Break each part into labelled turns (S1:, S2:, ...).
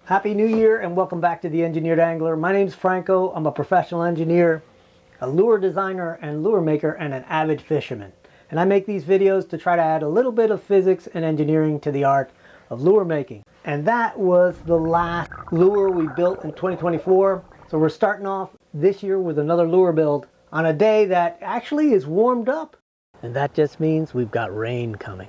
S1: Happy New Year and welcome back to the Engineered Angler. My name's Franco. I'm a professional engineer, a lure designer and lure maker, and an avid fisherman. And I make these videos to try to add a little bit of physics and engineering to the art of lure making. And that was the last lure we built in 2024. So we're starting off this year with another lure build on a day that actually is warmed up. And that just means we've got rain coming.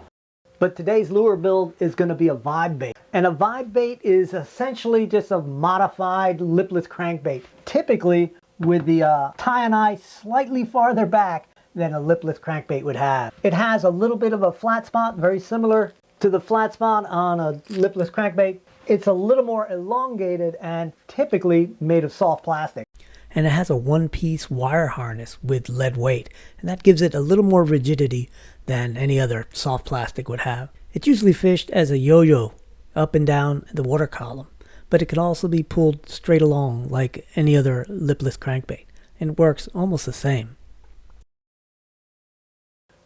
S1: But today's lure build is going to be a vibe bait. And a vibe bait is essentially just a modified lipless crankbait, typically with the tie and eye slightly farther back than a lipless crankbait would have. It has a little bit of a flat spot, very similar to the flat spot on a lipless crankbait. It's a little more elongated and typically made of soft plastic. And it has a one-piece wire harness with lead weight, and that gives it a little more rigidity than any other soft plastic would have. It's usually fished as a yo-yo, up and down the water column, but it can also be pulled straight along like any other lipless crankbait, and it works almost the same.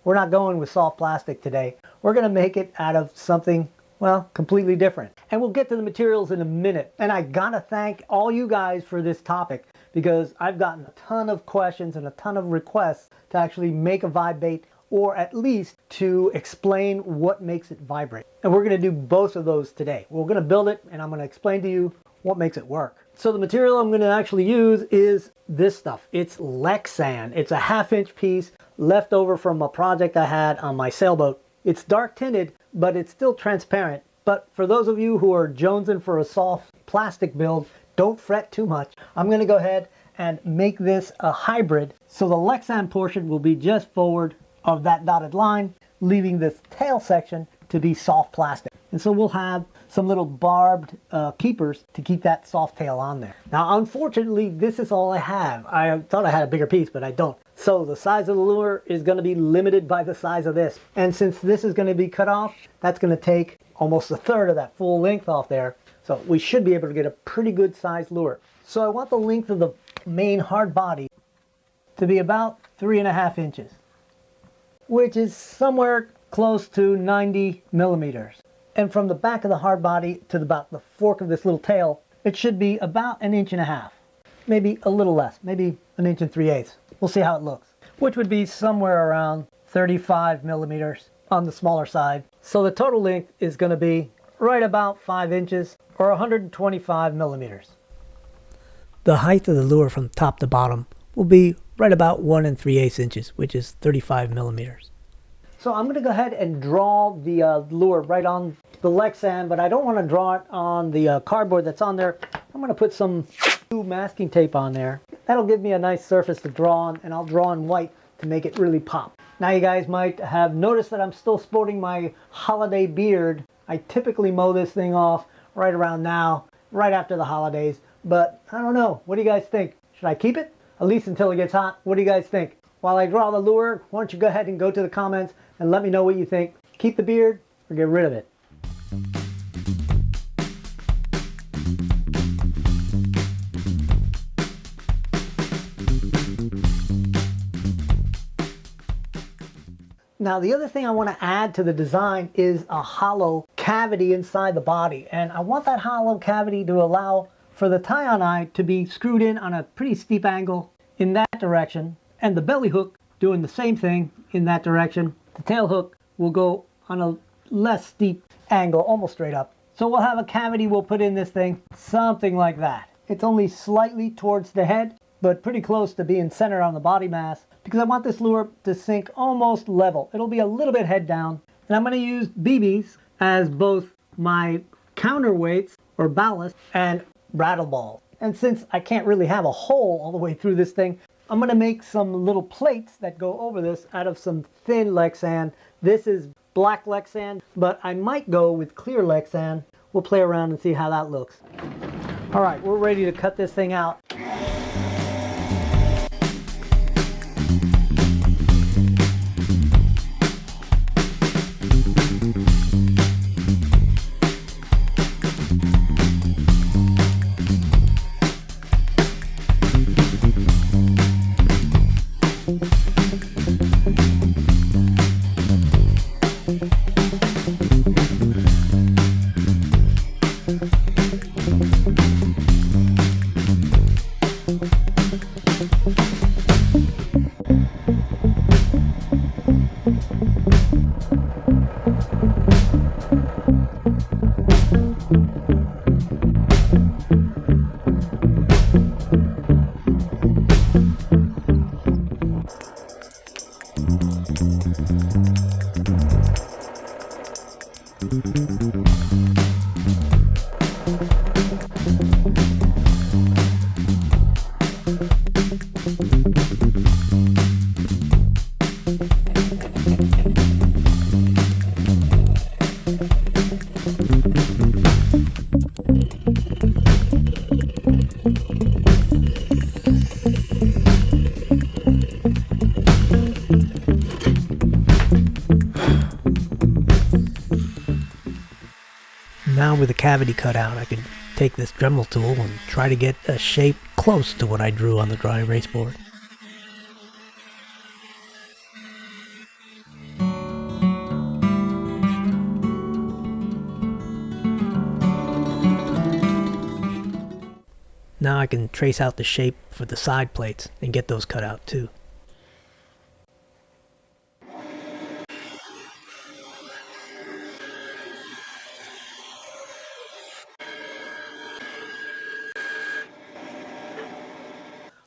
S1: We're not going with soft plastic today. We're going to make it out of something, well, completely different. And we'll get to the materials in a minute. And I gotta thank all you guys for this topic, because I've gotten a ton of questions and a ton of requests to actually make a vibe bait, or at least to explain what makes it vibrate. And we're gonna do both of those today. We're gonna build it and I'm gonna explain to you what makes it work. So the material I'm gonna actually use is this stuff. It's Lexan. It's a 1/2-inch piece left over from a project I had on my sailboat. It's dark tinted, but it's still transparent. But for those of you who are jonesing for a soft plastic build, don't fret too much. I'm gonna go ahead and make this a hybrid. So the Lexan portion will be just forward of that dotted line, leaving this tail section to be soft plastic. And so we'll have some little barbed keepers to keep that soft tail on there. Now, unfortunately, this is all I have. I thought I had a bigger piece, but I don't. So the size of the lure is going to be limited by the size of this. And since this is going to be cut off, that's going to take almost 1/3 of that full length off there. So we should be able to get a pretty good sized lure. So I want the length of the main hard body to be about 3.5 inches, which is somewhere close to 90 millimeters. And from the back of the hard body to about the fork of this little tail, it should be about 1.5 inches. Maybe a little less, maybe 1 3/8 inches. We'll see how it looks, which would be somewhere around 35 millimeters on the smaller side. So the total length is going to be right about 5 inches or 125 millimeters. The height of the lure from top to bottom will be right about 1 3/8 inches, which is 35 millimeters. So I'm going to go ahead and draw the lure right on the Lexan, but I don't want to draw it on the cardboard that's on there. I'm going to put some masking tape on there. That'll give me a nice surface to draw on, and I'll draw in white to make it really pop. Now you guys might have noticed that I'm still sporting my holiday beard. I typically mow this thing off right around now, right after the holidays, but I don't know. What do you guys think? Should I keep it? At least until it gets hot. What do you guys think? While I draw the lure, why don't you go ahead and go to the comments and let me know what you think. Keep the beard or get rid of it. Now the other thing I want to add to the design is a hollow cavity inside the body. And I want that hollow cavity to allow for the tie-on-eye to be screwed in on a pretty steep angle in that direction. And the belly hook doing the same thing in that direction. The tail hook will go on a less steep angle, almost straight up. So we'll have a cavity we'll put in this thing, something like that. It's only slightly towards the head, but pretty close to being centered on the body mass, because I want this lure to sink almost level. It'll be a little bit head down. And I'm going to use BBs as both my counterweights or ballast and rattle balls. And since I can't really have a hole all the way through this thing, I'm going to make some little plates that go over this out of some thin Lexan. This is black Lexan, but I might go with clear Lexan. We'll play around and see how that looks. All right, we're ready to cut this thing out. Now with the cavity cut out, I can take this Dremel tool and try to get a shape close to what I drew on the dry erase board. Now I can trace out the shape for the side plates and get those cut out too.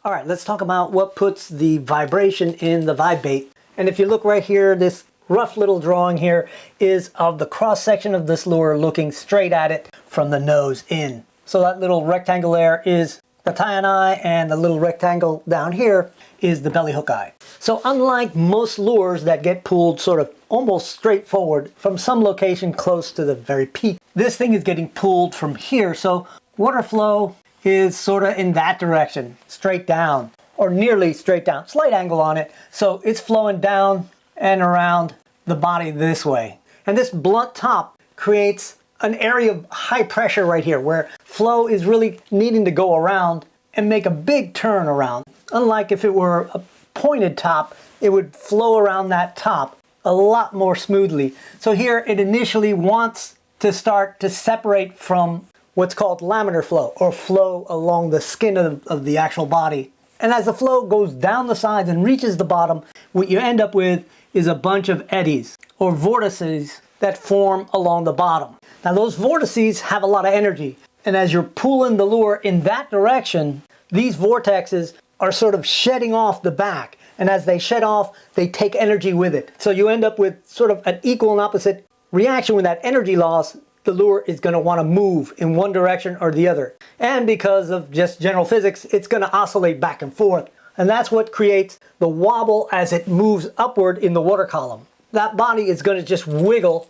S1: All right, let's talk about what puts the vibration in the vibe bait. And if you look right here, this rough little drawing here is of the cross section of this lure looking straight at it from the nose in. So that little rectangle there is the tie-in eye, and the little rectangle down here is the belly hook eye. So unlike most lures that get pulled sort of almost straight forward from some location close to the very peak, this thing is getting pulled from here. So water flow is sort of in that direction, straight down, or nearly straight down, slight angle on it. So it's flowing down and around the body this way. And this blunt top creates an area of high pressure right here where flow is really needing to go around and make a big turn around. Unlike if it were a pointed top, it would flow around that top a lot more smoothly. So here it initially wants to start to separate from what's called laminar flow, or flow along the skin of the actual body. And as the flow goes down the sides and reaches the bottom, what you end up with is a bunch of eddies or vortices that form along the bottom. Now those vortices have a lot of energy, and as you're pulling the lure in that direction, these vortexes are sort of shedding off the back, and as they shed off, they take energy with it. So you end up with sort of an equal and opposite reaction. With that energy loss, the lure is going to want to move in one direction or the other. And because of just general physics, it's going to oscillate back and forth. And that's what creates the wobble as it moves upward in the water column. That body is going to just wiggle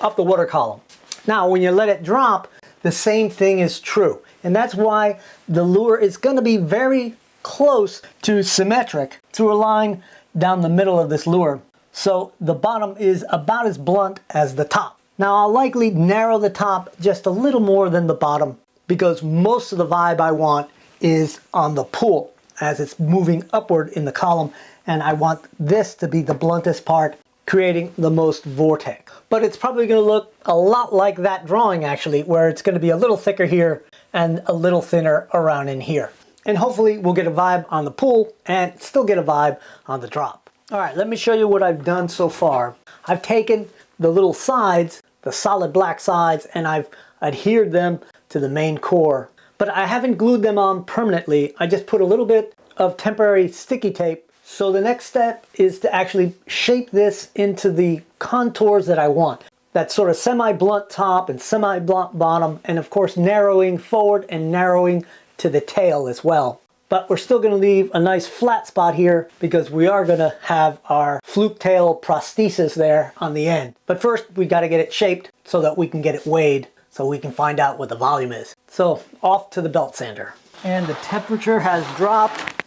S1: up the water column. Now, when you let it drop, the same thing is true. And that's why the lure is going to be very close to symmetric through a line down the middle of this lure. So the bottom is about as blunt as the top. Now I'll likely narrow the top just a little more than the bottom because most of the vibe I want is on the pull as it's moving upward in the column, and I want this to be the bluntest part, creating the most vortex. But it's probably going to look a lot like that drawing actually, where it's going to be a little thicker here and a little thinner around in here. And hopefully we'll get a vibe on the pull and still get a vibe on the drop. All right, let me show you what I've done so far. I've taken the little sides, the solid black sides, and I've adhered them to the main core. But I haven't glued them on permanently. I just put a little bit of temporary sticky tape. So the next step is to actually shape this into the contours that I want. That sort of semi-blunt top and semi-blunt bottom, and of course narrowing forward and narrowing to the tail as well. But we're still going to leave a nice flat spot here because we are going to have our fluke tail prosthesis there on the end. But first we got to get it shaped so that we can get it weighed so we can find out what the volume is. So off to the belt sander. And the temperature has dropped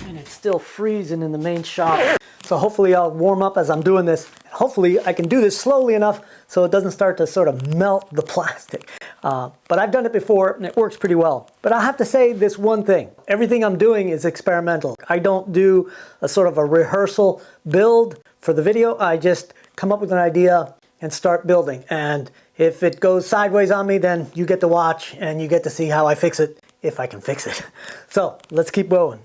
S1: and it's still freezing in the main shop. So hopefully I'll warm up as I'm doing this. Hopefully I can do this slowly enough so it doesn't start to sort of melt the plastic. But I've done it before and it works pretty well. But I have to say this one thing. Everything I'm doing is experimental. I don't do a sort of a rehearsal build for the video. I just come up with an idea and start building. And if it goes sideways on me, then you get to watch and you get to see how I fix it, if I can fix it. So let's keep going.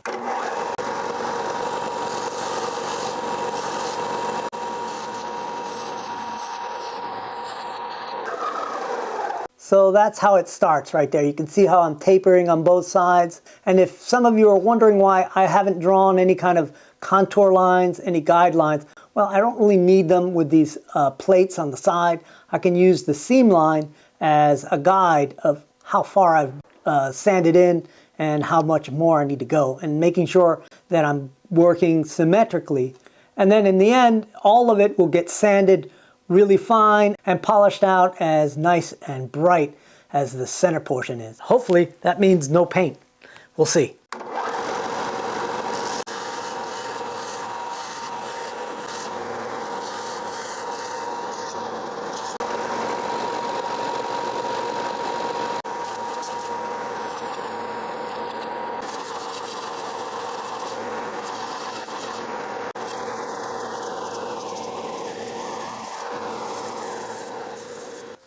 S1: So that's how it starts right there. You can see how I'm tapering on both sides. And if some of you are wondering why I haven't drawn any kind of contour lines, any guidelines, well, I don't really need them with these plates on the side. I can use the seam line as a guide of how far I've sanded in and how much more I need to go, and making sure that I'm working symmetrically. And then in the end, all of it will get sanded really fine and polished out as nice and bright as the center portion is. Hopefully that means no paint. We'll see.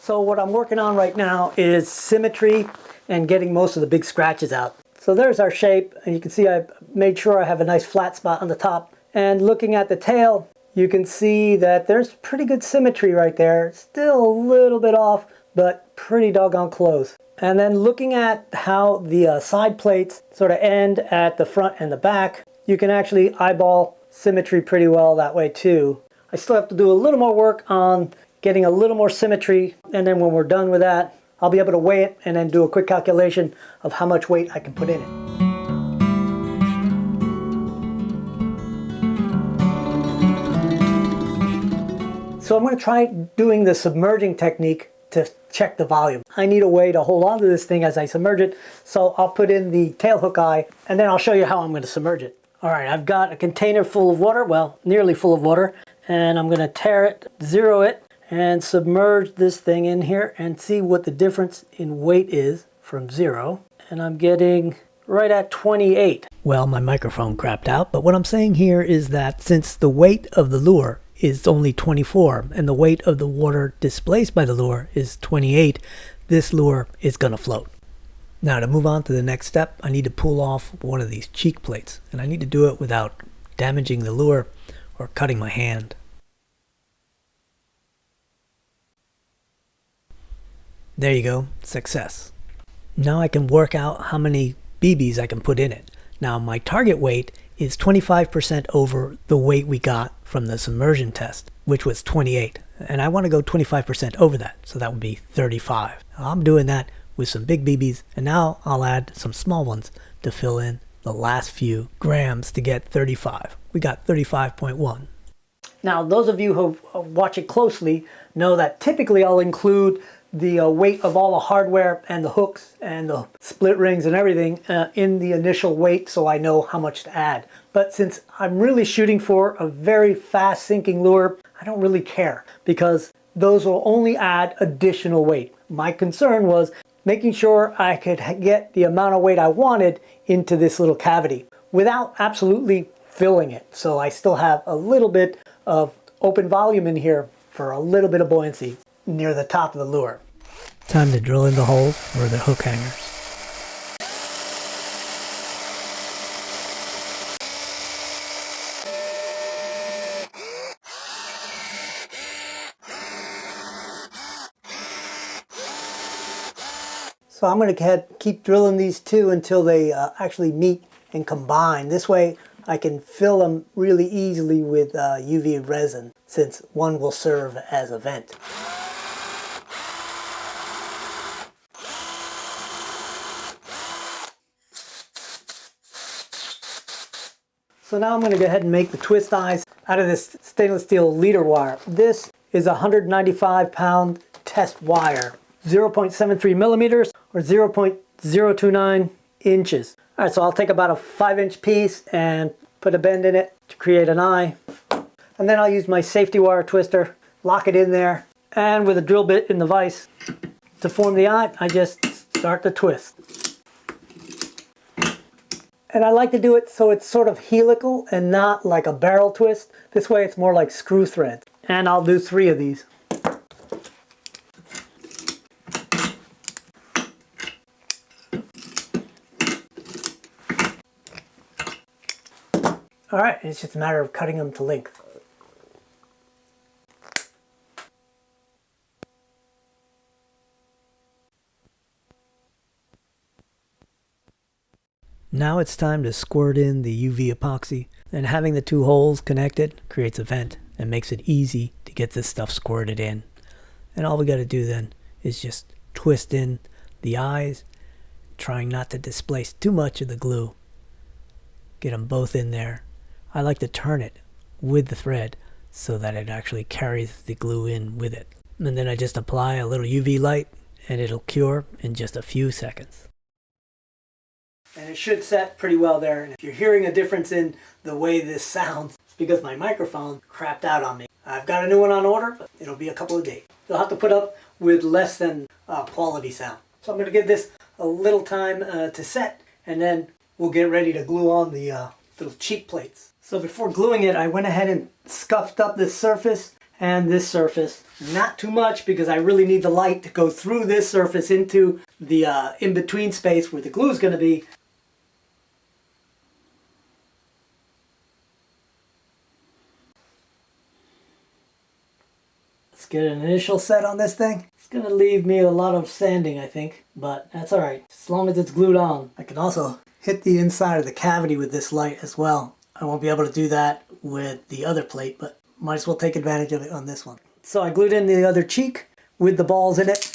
S1: So what I'm working on right now is symmetry and getting most of the big scratches out. So there's our shape, and you can see I made sure I have a nice flat spot on the top. And looking at the tail, you can see that there's pretty good symmetry right there. Still a little bit off, but pretty doggone close. And then looking at how the side plates sort of end at the front and the back, you can actually eyeball symmetry pretty well that way too. I still have to do a little more work on getting a little more symmetry, and then when we're done with that, I'll be able to weigh it and then do a quick calculation of how much weight I can put in it. So I'm going to try doing the submerging technique to check the volume. I need a way to hold on to this thing as I submerge it, so I'll put in the tail hook eye and then I'll show you how I'm going to submerge it. Alright, I've got a container full of water, well, nearly full of water, and I'm going to tare it, zero it, and submerge this thing in here and see what the difference in weight is from 0. And I'm getting right at 28. Well, my microphone crapped out, but what I'm saying here is that since the weight of the lure is only 24 and the weight of the water displaced by the lure is 28, this lure is going to float. Now to move on to the next step, I need to pull off one of these cheek plates, and I need to do it without damaging the lure or cutting my hand. There you go, success. Now I can work out how many BBs I can put in it. Now my target weight is 25% over the weight we got from the submersion test, which was 28. And I want to go 25% over that, so that would be 35. Now, I'm doing that with some big BBs, and now I'll add some small ones to fill in the last few grams to get 35. We got 35.1. Now those of you who watch it closely know that typically I'll include the weight of all the hardware and the hooks and the split rings and everything in the initial weight, so I know how much to add. But since I'm really shooting for a very fast sinking lure, I don't really care, because those will only add additional weight. My concern was making sure I could get the amount of weight I wanted into this little cavity without absolutely filling it. So I still have a little bit of open volume in here for a little bit of buoyancy near the top of the lure. Time to drill in the holes for the hook hangers. So I'm going to keep drilling these two until they actually meet and combine. This way I can fill them really easily with UV resin, since one will serve as a vent. So now I'm going to go ahead and make the twist eyes out of this stainless steel leader wire. This is a 195-pound test wire, 0.73 millimeters or 0.029 inches. All right, so I'll take about a 5-inch piece and put a bend in it to create an eye. And then I'll use my safety wire twister, lock it in there, and with a drill bit in the vise to form the eye, I just start the twist. And I like to do it so it's sort of helical and not like a barrel twist. This way it's more like screw thread. And I'll do 3 of these. All right, it's just a matter of cutting them to length. Now it's time to squirt in the UV epoxy, and having the two holes connected creates a vent and makes it easy to get this stuff squirted in. And all we got to do then is just twist in the eyes, trying not to displace too much of the glue. Get them both in there. I like to turn it with the thread so that it actually carries the glue in with it. And then I just apply a little UV light and it'll cure in just a few seconds. And it should set pretty well there. And if you're hearing a difference in the way this sounds, it's because my microphone crapped out on me. I've got a new one on order, but it'll be a couple of days. You'll have to put up with less than quality sound. So I'm going to give this a little time to set, and then we'll get ready to glue on the little cheek plates. So before gluing it, I went ahead and scuffed up this surface and this surface. Not too much because I really need the light to go through this surface into the in-between space where the glue is going to be. Let's get an initial set on this thing. It's going to leave me a lot of sanding, I think, but that's alright. As long as it's glued on. I can also hit the inside of the cavity with this light as well. I won't be able to do that with the other plate, but might as well take advantage of it on this one. So I glued in the other cheek with the balls in it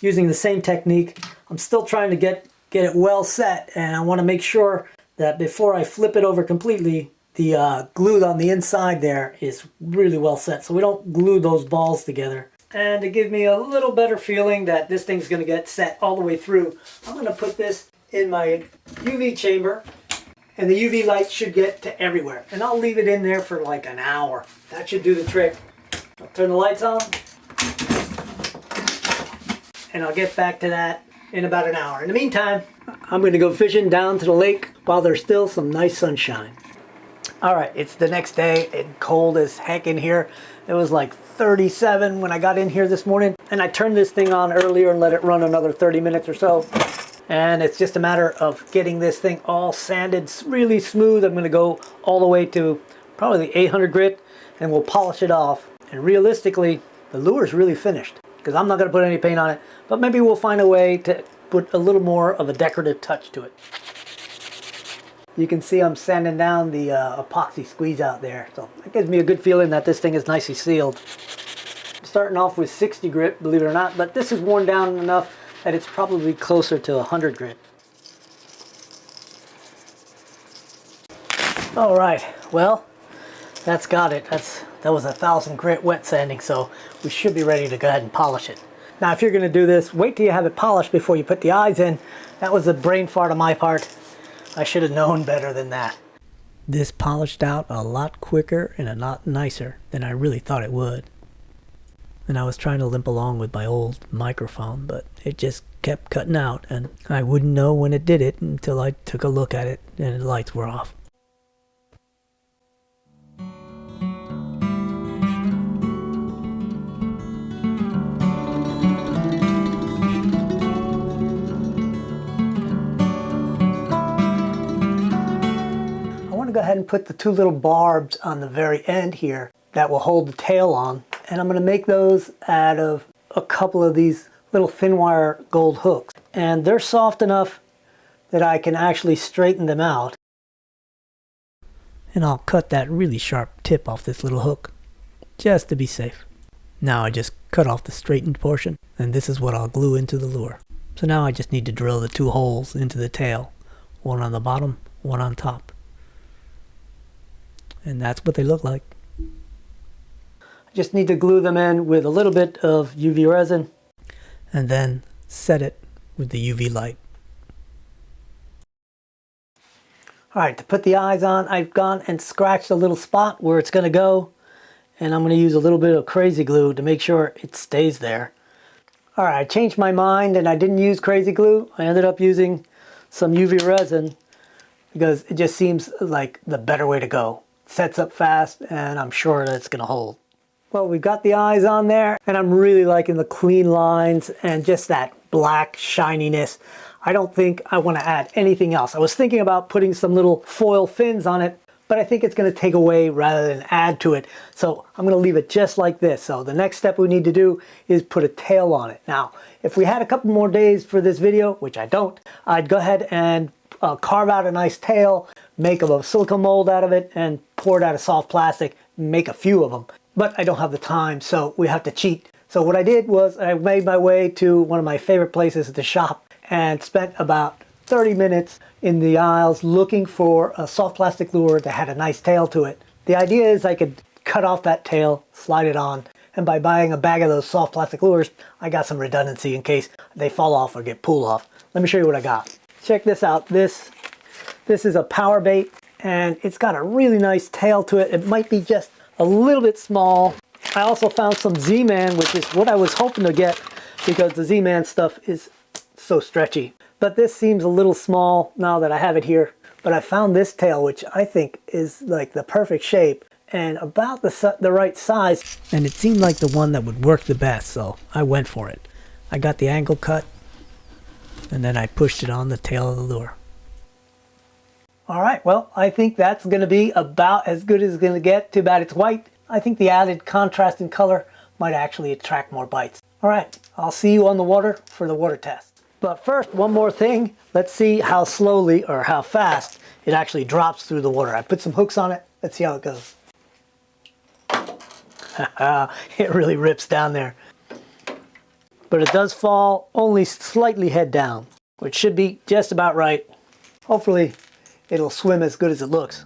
S1: using the same technique. I'm still trying to get it well set, and I want to make sure that before I flip it over completely, the glue on the inside there is really well set, so we don't glue those balls together. And to give me a little better feeling that this thing's going to get set all the way through, I'm going to put this in my UV chamber, and the UV light should get to everywhere. And I'll leave it in there for like an hour. That should do the trick. I'll turn the lights on, and I'll get back to that in about an hour. In the meantime, I'm going to go fishing down to the lake while there's still some nice sunshine. Alright, it's the next day and cold as heck in here. It was like 37 when I got in here this morning, and I turned this thing on earlier and let it run another 30 minutes or so. And it's just a matter of getting this thing all sanded really smooth. I'm going to go all the way to probably the 800 grit, and we'll polish it off. And realistically, the lure's really finished because I'm not going to put any paint on it, but maybe we'll find a way to put a little more of a decorative touch to it. You can see I'm sanding down the epoxy squeeze out there, so that gives me a good feeling that this thing is nicely sealed. I'm starting off with 60 grit, believe it or not, but this is worn down enough that it's probably closer to 100 grit. All right, well, that's got it. That was 1,000 grit wet sanding, so we should be ready to go ahead and polish it. Now, if you're going to do this, wait till you have it polished before you put the eyes in. That was a brain fart on my part. I should have known better than that. This polished out a lot quicker and a lot nicer than I really thought it would. And I was trying to limp along with my old microphone, but it just kept cutting out, and I wouldn't know when it did it until I took a look at it and the lights were off. Go ahead and put the two little barbs on the very end here that will hold the tail on, and I'm going to make those out of a couple of these little thin wire gold hooks, and they're soft enough that I can actually straighten them out. And I'll cut that really sharp tip off this little hook just to be safe. Now I just cut off the straightened portion, and this is what I'll glue into the lure. So now I just need to drill the two holes into the tail, one on the bottom, one on top. And that's what they look like. I just need to glue them in with a little bit of UV resin and then set it with the UV light. Alright, to put the eyes on, I've gone and scratched a little spot where it's going to go, and I'm going to use a little bit of crazy glue to make sure it stays there. Alright, I changed my mind and I didn't use crazy glue. I ended up using some UV resin because it just seems like the better way to go. Sets up fast, and I'm sure that it's going to hold. Well, we've got the eyes on there, and I'm really liking the clean lines and just that black shininess. I don't think I want to add anything else. I was thinking about putting some little foil fins on it, but I think it's going to take away rather than add to it. So I'm going to leave it just like this. So the next step we need to do is put a tail on it. Now, if we had a couple more days for this video, which I don't, I'd go ahead and carve out a nice tail, make a silicone mold out of it, and pour it out of soft plastic, make a few of them. But I don't have the time, so we have to cheat. So what I did was I made my way to one of my favorite places at the shop and spent about 30 minutes in the aisles looking for a soft plastic lure that had a nice tail to it. The idea is I could cut off that tail, slide it on, and by buying a bag of those soft plastic lures, I got some redundancy in case they fall off or get pulled off. Let me show you what I got. Check this out. This is a power bait, and it's got a really nice tail to it. It might be just a little bit small. I also found some Z-Man, which is what I was hoping to get because the Z-Man stuff is so stretchy. But this seems a little small now that I have it here. But I found this tail, which I think is like the perfect shape and about the right size. And it seemed like the one that would work the best, so I went for it. I got the angle cut, and then I pushed it on the tail of the lure. All right, well, I think that's going to be about as good as it's going to get. Too bad it's white. I think the added contrast in color might actually attract more bites. All right, I'll see you on the water for the water test. But first, one more thing. Let's see how slowly or how fast it actually drops through the water. I put some hooks on it. Let's see how it goes. It really rips down there. But it does fall only slightly head down, which should be just about right. Hopefully, it'll swim as good as it looks.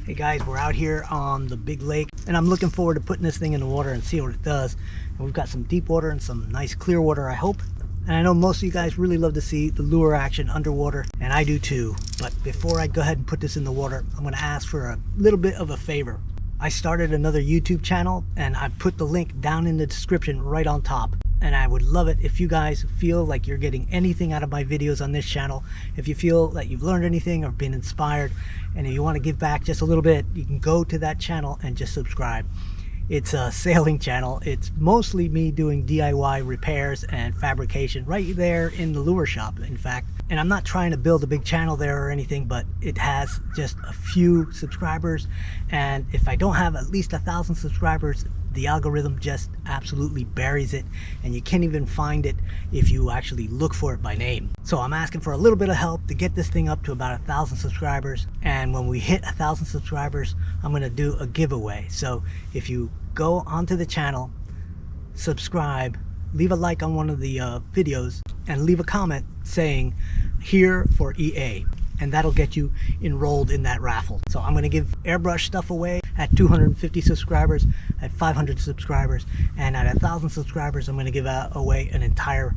S1: Hey guys, we're out here on the big lake, and I'm looking forward to putting this thing in the water and see what it does. And we've got some deep water and some nice clear water, I hope. And I know most of you guys really love to see the lure action underwater, and I do too. But before I go ahead and put this in the water, I'm going to ask for a little bit of a favor. I started another YouTube channel, and I put the link down in the description right on top. And I would love it if you guys feel like you're getting anything out of my videos on this channel. If you feel that you've learned anything or been inspired, and if you want to give back just a little bit, you can go to that channel and just subscribe. It's a sailing channel. It's mostly me doing DIY repairs and fabrication right there in the lure shop, in fact. And I'm not trying to build a big channel there or anything, but it has just a few subscribers. And if I don't have at least 1,000 subscribers, the algorithm just absolutely buries it, and you can't even find it if you actually look for it by name. So I'm asking for a little bit of help to get this thing up to about 1,000 subscribers. And when we hit 1,000 subscribers, I'm going to do a giveaway. So if you go onto the channel, subscribe, leave a like on one of the videos, and leave a comment saying "here for EA," and that'll get you enrolled in that raffle. So I'm going to give airbrush stuff away at 250 subscribers, at 500 subscribers, and at 1,000 subscribers I'm going to give away an entire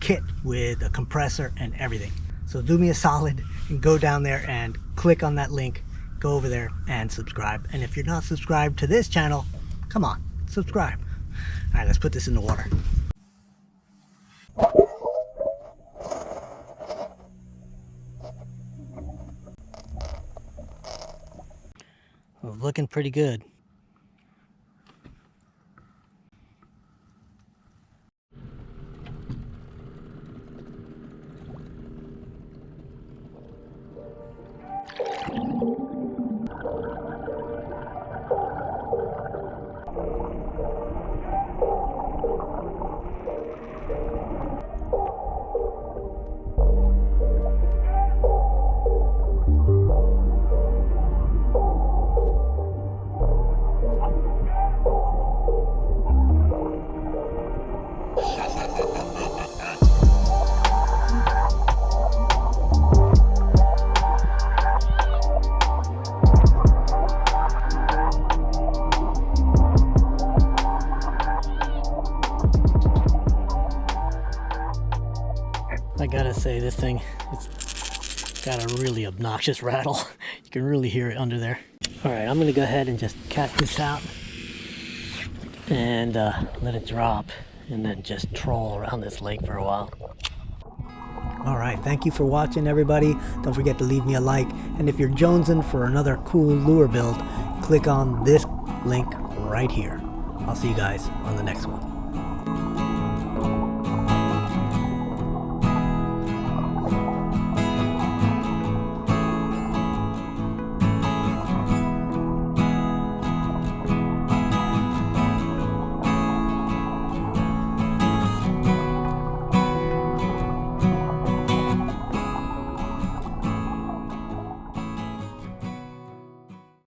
S1: kit with a compressor and everything. So do me a solid and go down there and click on that link, go over there and subscribe. And if you're not subscribed to this channel, come on, subscribe. All right, let's put this in the water. Looking pretty good. I gotta say, this thing, it's got a really obnoxious rattle. You can really hear it under there. All right, I'm gonna go ahead and just cast this out and let it drop, and then just troll around this lake for a while. All right, thank you for watching, everybody. Don't forget to leave me a like, and if you're jonesing for another cool lure build, click on this link right here. I'll see you guys on the next one.